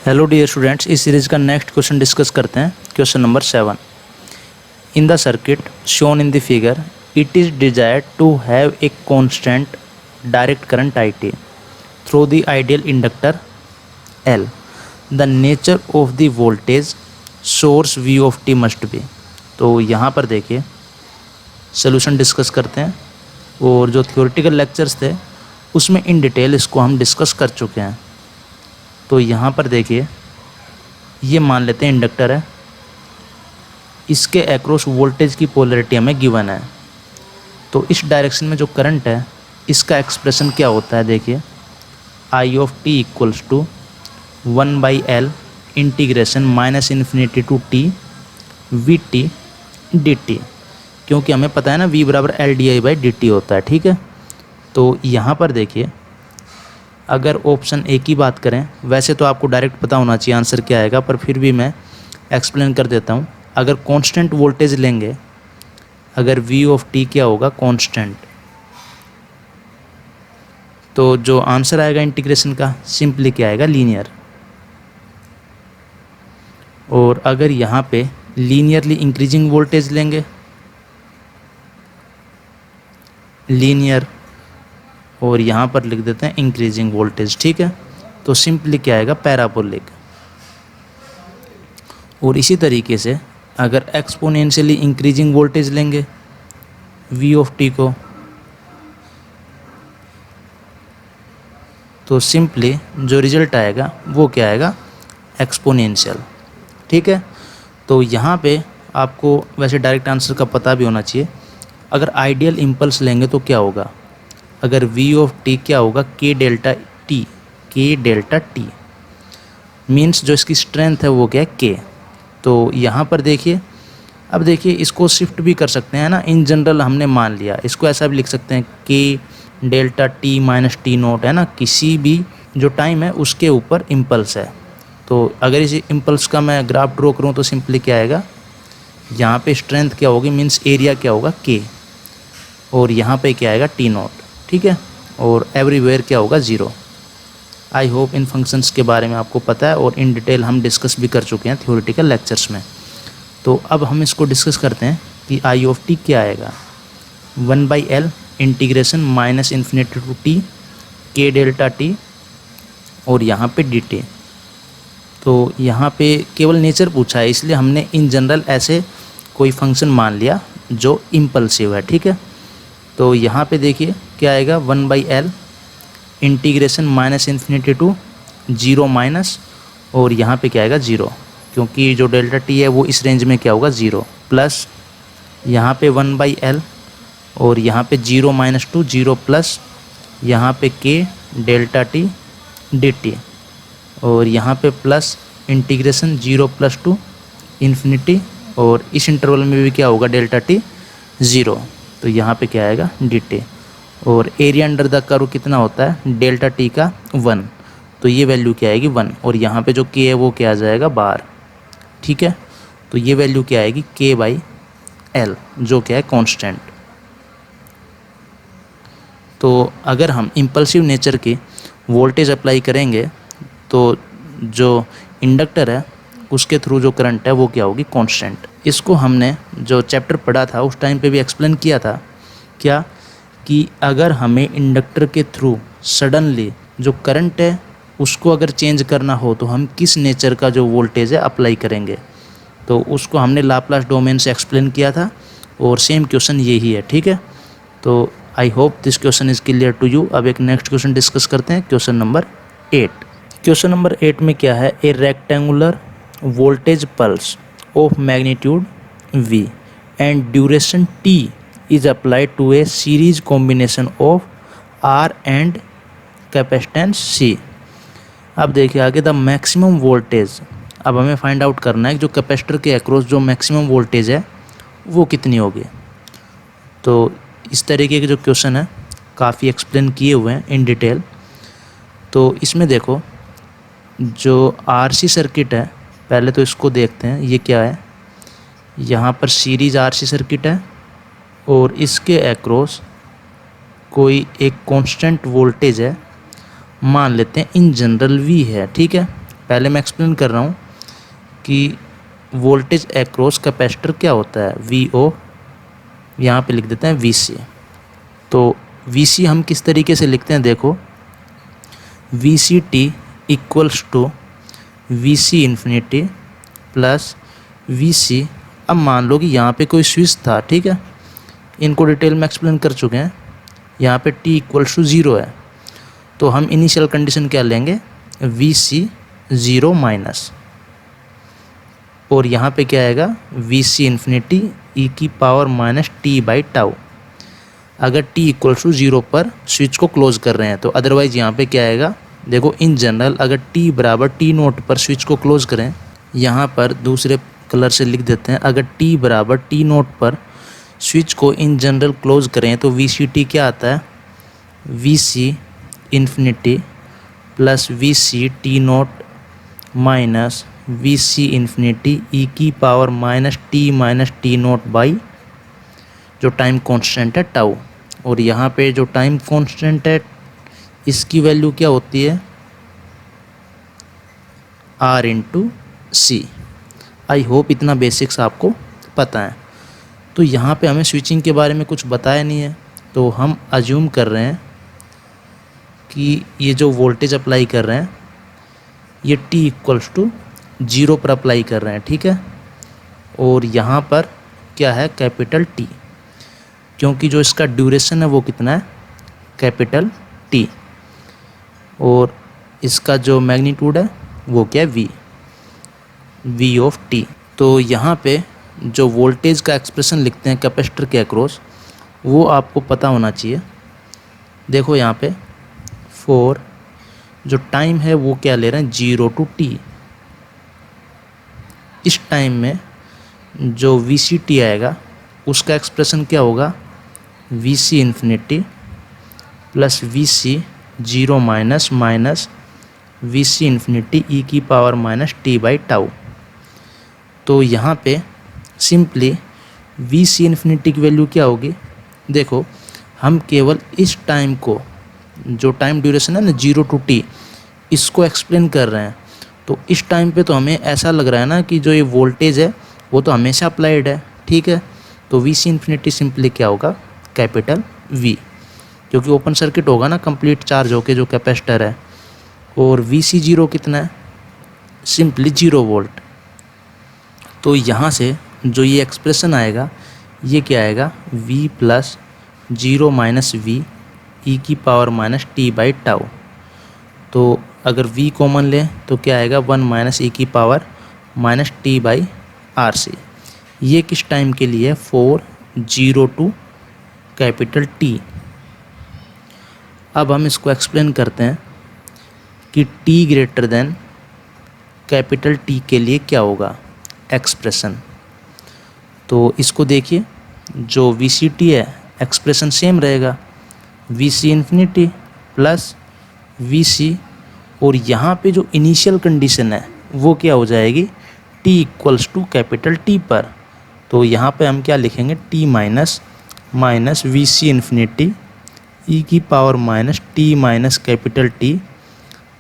Hello dear students, इस series का next question discuss करते हैं। Question number 7। In the circuit shown in the figure it is desired to have a constant direct current IT through the ideal inductor L। The nature of the voltage source V of t must be. तो यहाँ पर देखिए solution discuss करते हैं, और जो theoretical lectures थे उसमें इन डिटेल इसको हम डिस्कस कर चुके हैं। तो यहाँ पर देखिए, ये मान लेते हैं इंडक्टर है, इसके अक्रॉस वोल्टेज की पोलैरिटी हमें गिवन है। तो इस डायरेक्शन में जो करंट है इसका एक्सप्रेशन क्या होता है, देखिए I of t equals to 1/L integration minus infinity to t VT dt, क्योंकि हमें पता है ना V बराबर LdI/dt होता है। ठीक है, तो यहाँ पर देखिए, अगर ऑप्शन ए की बात करें, वैसे तो आपको डायरेक्ट पता होना चाहिए आंसर क्या आएगा, पर फिर भी मैं एक्सप्लेन कर देता हूँ। अगर कांस्टेंट वोल्टेज लेंगे, अगर V ऑफ t क्या होगा कांस्टेंट, तो जो आंसर आएगा इंटीग्रेशन का सिंपली क्या आएगा लीनियर। और अगर यहाँ पे लीनियरली इंक्रीजिंग वोल्टेज लेंगे, लीनियर, और यहाँ पर लिख देते हैं इंक्रीजिंग वोल्टेज। ठीक है, तो सिंपली क्या आएगा पैराबोलिक। और इसी तरीके से अगर एक्सपोनेंशियली इंक्रीजिंग वोल्टेज लेंगे V ऑफ t को, तो सिंपली जो रिजल्ट आएगा वो क्या आएगा एक्सपोनेंशियल। ठीक है, तो यहाँ पे आपको वैसे डायरेक्ट आंसर का पता भी होना चाहिए। अगर आइडियल इम्पल्स लेंगे तो क्या होगा, अगर V ऑफ t क्या होगा K डेल्टा T मीन्स जो इसकी स्ट्रेंथ है वो क्या है K। तो यहाँ पर देखिए, अब देखिए इसको शिफ्ट भी कर सकते हैं ना, इन जनरल हमने मान लिया, इसको ऐसा भी लिख सकते हैं K delta T minus T note, है ना, किसी भी जो टाइम है उसके ऊपर इम्पल्स है। तो अगर इस इम्पल्स का मैं ग्राफ ड्रॉ करूँ तो सिंपली क्या आएगा, यहाँ पे स्ट्रेंथ क्या होगी मीन्स एरिया क्या होगा K, और यहाँ पे क्या आएगा T नोट। ठीक है, और एवरीवेयर क्या होगा 0। आई होप इन फंक्शंस के बारे में आपको पता है, और इन डिटेल हम डिस्कस भी कर चुके हैं थ्योरेटिकल लेक्चर्स में। तो अब हम इसको डिस्कस करते हैं कि I ऑफ t क्या आएगा 1/L integration minus infinity to t K delta T, और यहाँ पे dt। तो यहाँ पे केवल नेचर पूछा है, इसलिए हमने इन जनरल ऐसे कोई फंक्शन मान लिया जो इम्पल्सिव है। ठीक है, तो यहाँ पे देखिए क्या आएगा 1/L integration minus infinity to 0 minus, और यहाँ पे क्या आएगा 0, क्योंकि जो डेल्टा T है वो इस रेंज में क्या होगा 0, प्लस यहाँ पे 1/L, और यहाँ पे 0 माइनस टू 0 प्लस यहाँ पे K डेल्टा T dt, और यहाँ पे plus integration 0 plus two infinity, और इस इंटरवल में भी क्या होगा डेल्टा T 0, तो यहाँ पे क्या आएगा dt। और एरिया अंडर द कर्व कितना होता है डेल्टा T का 1, तो ये वैल्यू क्या आएगी 1, और यहाँ पे जो K है वो क्या आ जाएगा बार। ठीक है, तो ये वैल्यू क्या आएगी K/L, जो क्या है कांस्टेंट। तो अगर हम इम्पल्सिव नेचर की वोल्टेज अप्लाई करेंगे तो जो इंडक्टर है उसके थ्रू जो करंट है वो क्या होगी कांस्टेंट। इसको हमने जो चैप्टर पढ़ा था उस टाइम पे भी एक्सप्लेन किया था, क्या कि अगर हमें इंडक्टर के थ्रू सडनली जो करंट है उसको अगर चेंज करना हो तो हम किस नेचर का जो वोल्टेज है अप्लाई करेंगे, तो उसको हमने लाप्लास डोमेन से एक्सप्लेन किया था, और सेम क्वेश्चन यही है। ठीक है, तो I hope this question is clear to you. अब एक नेक्स्ट क्वेश्चन डिस्कस करते हैं, क्वेश्चन नंबर 8। क्वेश्चन नंबर 8 में क्या है, ए rectangular voltage pulse of magnitude V and duration T is applied to a series combination of R and capacitance C। अब देखिए आगे द मैक्सिमम वोल्टेज, अब हमें फाइंड आउट करना है जो कैपेसिटर के अक्रॉस जो मैक्सिमम वोल्टेज है वो कितनी होगी। तो इस तरीके के जो क्वेश्चन है काफ़ी एक्सप्लेन किए हुए हैं इन डिटेल। तो इसमें देखो जो RC सर्किट है, पहले तो इसको देखते हैं ये क्या है। यहाँ पर सीरीज RC सर्किट है, और इसके अक्रॉस कोई एक कांस्टेंट वोल्टेज है, मान लेते हैं इन जनरल V है। ठीक है, पहले मैं एक्सप्लेन कर रहा हूँ कि वोल्टेज अक्रॉस कैपेसिटर क्या होता है। VO यहाँ पे लिख देते हैं VC। तो VC हम किस तरीके से लिखते हैं, देखो VCT equals to VC infinity plus VC। अब मान लो कि यहाँ पे कोई स्विच था, ठीक है, इनको डिटेल में एक्सप्लेन कर चुके हैं। यहाँ पे t इक्वल्स टू 0 है, तो हम इनिशियल कंडीशन क्या लेंगे, VC 0 माइनस, और यहाँ पे क्या आएगा VC इन्फिनिटी e की power minus t by tau. अगर t इक्वल्स टू 0 पर स्विच को क्लोज कर रहे हैं तो अदरवाइज़ यहाँ पे क्या आएगा, देखो इन जनरल अगर t बराबर t नोट पर स्विच को क्लोज करें, यहाँ पर दूसरे कलर से लिख देते हैं, अगर t बराबर t नोट पर स्विच को इन जनरल क्लोज करें तो VCT क्या आता है, VC infinity plus VC t note minus VC infinity e की power minus t note by जो टाइम कांस्टेंट है टाउ। और यहाँ पे जो टाइम कांस्टेंट है इसकी वैल्यू क्या होती है, R into C। I hope इतना बेसिक्स आपको पता है। तो यहाँ पे हमें स्विचिंग के बारे में कुछ बताया नहीं है, तो हम अज्यूम कर रहे हैं कि ये जो वोल्टेज अप्लाई कर रहे हैं ये t इक्वल्स टू 0 पर अप्लाई कर रहे हैं, ठीक है। और यहाँ पर क्या है, कैपिटल T, क्योंकि जो इसका ड्यूरेशन है वो कितना है, कैपिटल T, और इसका जो मैग्नीट्यूड है वो क्या है, V ऑफ T। तो यहाँ पे जो वोल्टेज का एक्सप्रेशन लिखते हैं कैपेसिटर के अक्रॉस वो आपको पता होना चाहिए। देखो यहाँ पे 4 जो टाइम है वो क्या ले रहे हैं, 0 टू T। इस टाइम में जो VCT आएगा उसका एक्सप्रेशन क्या होगा, VC infinity plus VC 0 minus minus VC infinity e की power minus t by tau. तो यहाँ पे सिंपली VC इन्फिनिटी की वैल्यू क्या होगी, देखो हम केवल इस टाइम को, जो टाइम ड्यूरेशन है ना 0 टू T, इसको एक्सप्लेन कर रहे हैं। तो इस टाइम पे तो हमें ऐसा लग रहा है ना कि जो ये वोल्टेज है वो तो हमेशा अप्लाइड है, ठीक है। तो VC इन्फिनिटी सिंपली क्या होगा, कैपिटल V, क्योंकि ओपन सर्किट होगा ना कंप्लीट चार्ज होके जो कैपेसिटर है। और VC 0 कितना है, सिंपली 0 वोल्ट। तो यहाँ से जो ये एक्सप्रेशन आएगा ये क्या आएगा, V plus 0 minus V e की power minus t by tau. तो अगर V कॉमन लें तो क्या आएगा, 1 माइनस e की power minus t by RC। ये किस टाइम के लिए है, 4 0 टू कैपिटल T। अब हम इसको एक्सप्लेन करते हैं कि t greater than capital T के लिए क्या होगा एक्सप्रेशन। तो इसको देखिए, जो VCT है एक्सप्रेशन सेम रहेगा, VC इन्फिनिटी प्लस VC, और यहाँ पे जो इनिशियल कंडीशन है वो क्या हो जाएगी, t equals to capital T पर। तो यहाँ पे हम क्या लिखेंगे, t minus minus VC infinity e की power minus t minus capital T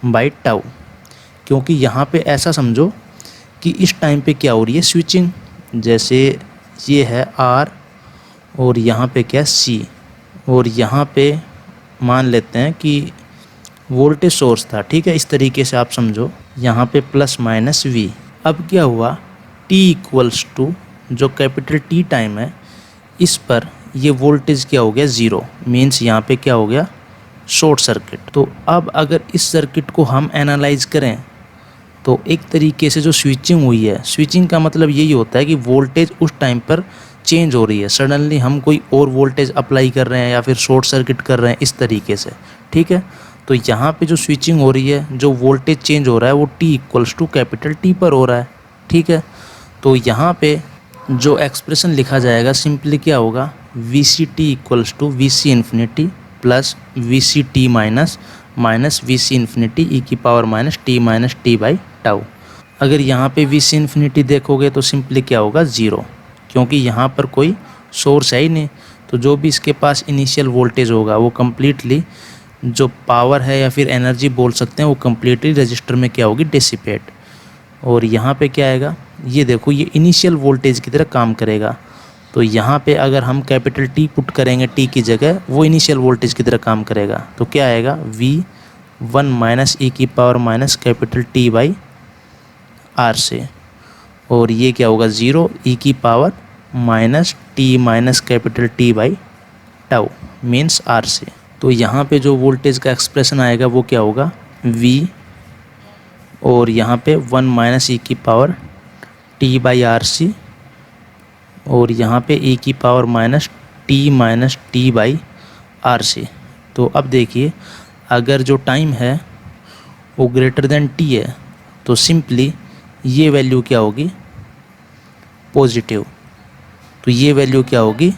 by tau. क्योंकि यहाँ पे ऐसा समझो कि इस टाइम पे क्या हो रही है, स्विचिंग। जैसे ये है R और यहाँ पे क्या है C, और यहाँ पे मान लेते हैं कि वोल्टेज सोर्स था, ठीक है। इस तरीके से आप समझो, यहाँ पे प्लस माइनस V। अब क्या हुआ, t इक्वल्स टू जो कैपिटल T टाइम है इस पर ये वोल्टेज क्या हो गया, 0, मीन्स यहाँ पे क्या हो गया, शॉर्ट सर्किट। तो अब अगर इस सर्किट को हम एनालाइज करें तो एक तरीके से जो स्विचिंग हुई है, स्विचिंग का मतलब यही होता है कि वोल्टेज उस टाइम पर चेंज हो रही है, सडनली हम कोई और वोल्टेज अप्लाई कर रहे हैं या फिर शॉर्ट सर्किट कर रहे हैं, इस तरीके से, ठीक है। तो यहाँ पे जो स्विचिंग हो रही है, जो वोल्टेज चेंज हो रहा है वो t equals to capital T पर हो रहा है, ठीक है। तो यहाँ पे जो एक्सप्रेशन लिखा जाएगा सिंपली क्या होगा, VCT equals to VC infinity plus VCT minus minus VC infinity e की power minus t by tau. अगर यहाँ पे VC इन्फिनिटी देखोगे तो सिंपली क्या होगा, 0, क्योंकि यहाँ पर कोई सोर्स है ही नहीं। तो जो भी इसके पास इनिशियल वोल्टेज होगा वो कम्प्लीटली जो पावर है या फिर एनर्जी बोल सकते हैं वो कम्प्लीटली रजिस्टर में क्या होगी, डिसिपेट। और यहाँ पे क्या आएगा, ये देखो ये इनिशियल वोल्टेज की तरह काम करेगा। तो यहाँ पे अगर हम कैपिटल टी पुट करेंगे टी की जगह, वो इनिशियल वोल्टेज की तरह काम करेगा। तो क्या आएगा, V1 माइनस ई की power minus capital T by are C. और ये क्या होगा, 0 ई की power minus T minus capital T by tau means R C. तो यहाँ पे जो वोल्टेज का एक्सप्रेशन आएगा वो क्या होगा, V और यहाँ पे 1 माइनस ई की power T by R C, और यहाँ पे ई की power minus T by R C. तो अब देखिए, अगर जो टाइम है वो ग्रेटर देन टी है तो सिंपली ये वैल्यू क्या होगी, पॉजिटिव। तो ये वैल्यू क्या होगी,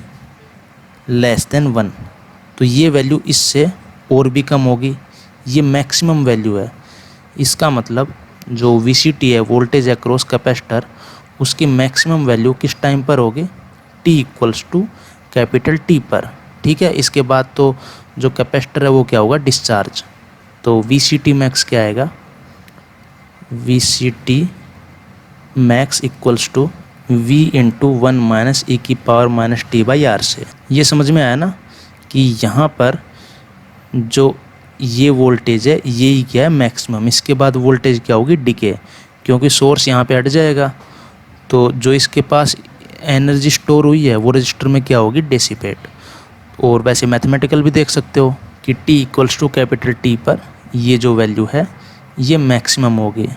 लेस देन 1। तो ये वैल्यू इससे और भी कम होगी, ये मैक्सिमम वैल्यू है। इसका मतलब जो VCT है, वोल्टेज अक्रॉस कैपेसिटर, उसकी मैक्सिमम वैल्यू किस टाइम पर होगी, T equals to capital T पर। ठीक है, इसके बाद तो जो कैपेसिटर है वो क्या होगा, डिस्चार्ज। तो VCT मैक्स क्या आएगा, VCT max equals to V into 1 minus e की power minus T by are से। ये समझ में आया ना कि यहाँ पर जो ये वोल्टेज है ये ही क्या है, मैक्सिमम। इसके बाद वोल्टेज क्या होगी, डिके, क्योंकि सोर्स यहाँ पे हट जाएगा। तो जो इसके पास एनर्जी स्टोर हुई है वो रजिस्टर में क्या होगी, डिसिपेट। और वैसे मैथमेटिकल भी देख सकते हो कि T equals to capital T पर ये जो वैल्यू है ये मैक्सिमम होगी,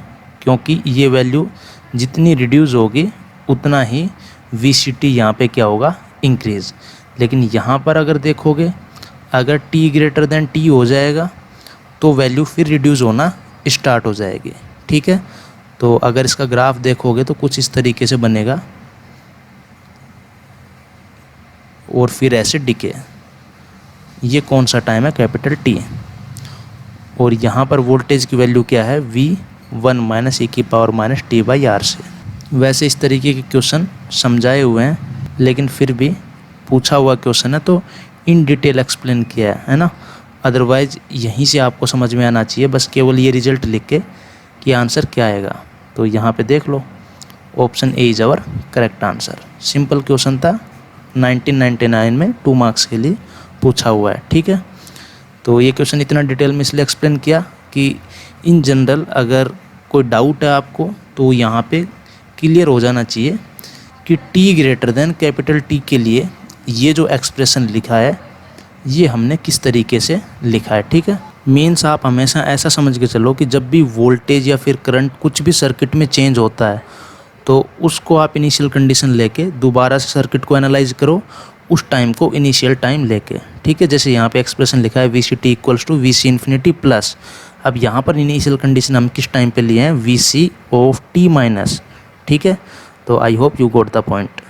क्योंकि ये वैल्यू जितनी रिड्यूस होगी उतना ही VCT यहाँ पे क्या होगा, इंक्रीज़। लेकिन यहाँ पर अगर देखोगे, अगर T ग्रेटर देन T हो जाएगा तो वैल्यू फिर रिड्यूस होना स्टार्ट हो जाएगी। ठीक है, तो अगर इसका ग्राफ देखोगे तो कुछ इस तरीके से बनेगा और फिर ऐसे डिके। ये कौन सा टाइम है, कैपिटल T। और यहाँ पर वोल्टेज की वैल्यू क्या है, V1 माइनस ई की power minus T by are C. वैसे इस तरीके के क्वेश्चन समझाए हुए हैं, लेकिन फिर भी पूछा हुआ क्वेश्चन है तो इन डिटेल एक्सप्लेन किया है ना। अदरवाइज़ यहीं से आपको समझ में आना चाहिए, बस केवल ये रिजल्ट लिख के कि आंसर क्या आएगा। तो यहाँ पे देख लो, option a is our correct answer. Simple question था, 1999 में 2 मार्क्स के लिए पूछा हुआ है। ठीक है, तो ये क्वेश्चन इतना डिटेल में इसलिए एक्सप्लेन किया कि इन जनरल अगर कोई डाउट है आपको तो यहाँ पे क्लियर हो जाना चाहिए कि T greater than capital T के लिए ये जो एक्सप्रेशन लिखा है ये हमने किस तरीके से लिखा है। ठीक है, मीन्स आप हमेशा ऐसा समझ के चलो कि जब भी वोल्टेज या फिर करंट कुछ भी सर्किट में चेंज होता है तो उसको आप इनिशियल कंडीशन लेके दोबारा से सर्किट को एनालाइज करो, उस टाइम को इनिशियल टाइम लेके। ठीक है, जैसे यहाँ पे एक्सप्रेशन लिखा है VCT equals to VC infinity plus. अब यहाँ पर इनिशियल कंडीशन हम किस टाइम पे लिए हैं, VC ऑफ T माइनस। ठीक है, तो I hope you got the point.